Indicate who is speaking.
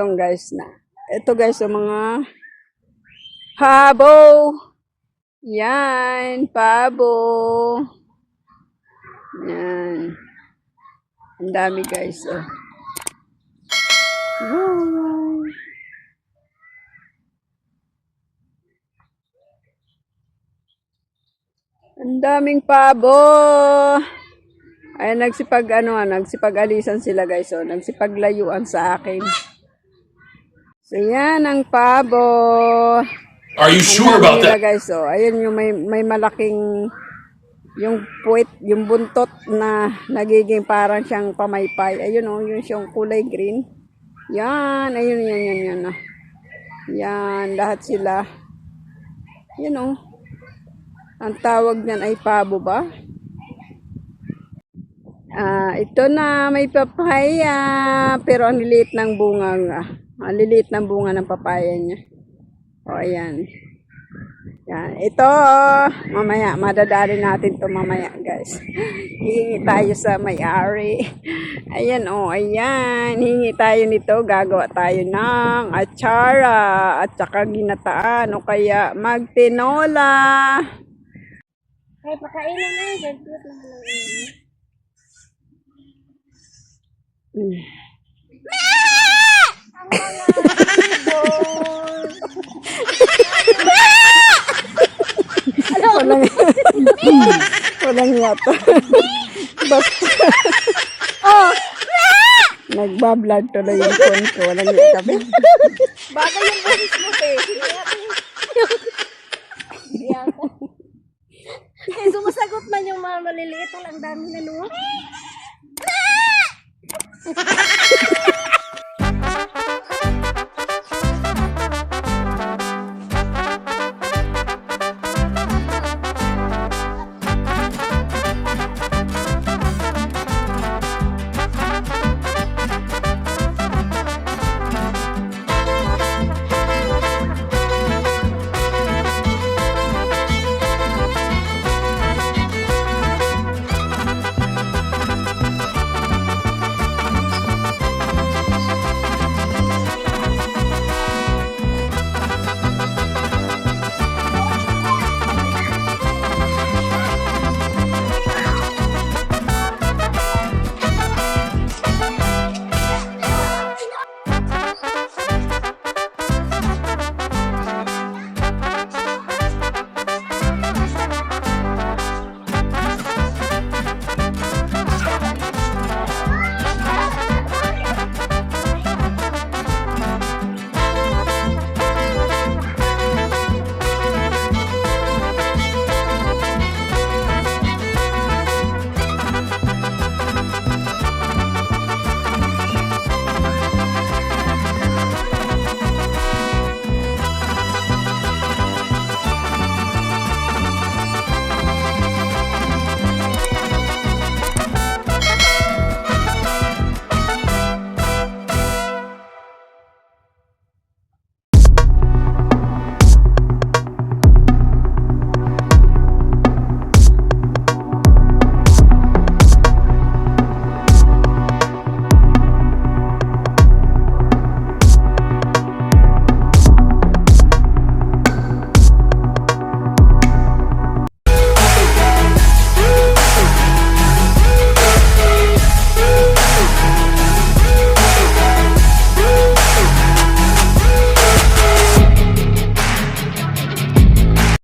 Speaker 1: itong guys na. Ito guys, yung mga pabo. Yan, pabo. Yan. Ang dami guys. Oh. Wow. Ang daming pabo. Ay nagsipag-alisan sila guys. Oh, nagsipaglayuan sa akin. So yan ang pabo.
Speaker 2: Are you sure about that?
Speaker 1: Guys, oh, ayun yung may malaking yung puwit, yung buntot na nagiging parang siyang pamaypay. Ayun oh, yung siyang kulay green. Yan, ayun yan. Oh. Yan, lahat sila. Yun oh. Ang tawag niyan ay pabo ba? Ito na may papaya, pero ang liliit ng bunga nga. Ang liliit ng bunga ng papaya niya. O, ayan. Yan. Ito, mamaya, madadali natin to mamaya, guys. Hihingi tayo sa may-ari. Ayan, ayan. Hihingi tayo nito. Gagawa tayo ng atsara at saka ginataan o kaya magtinola.
Speaker 3: Ay, pakainin na yun. Gantiot naman lang yun.
Speaker 1: Walang yata. Basta. Nagbablog tuloy yung phone ko. Walang yata.
Speaker 3: Bagay yung boses mo, te. Eh, sumasagot man yung mga maliliit. Ang dami na luwa.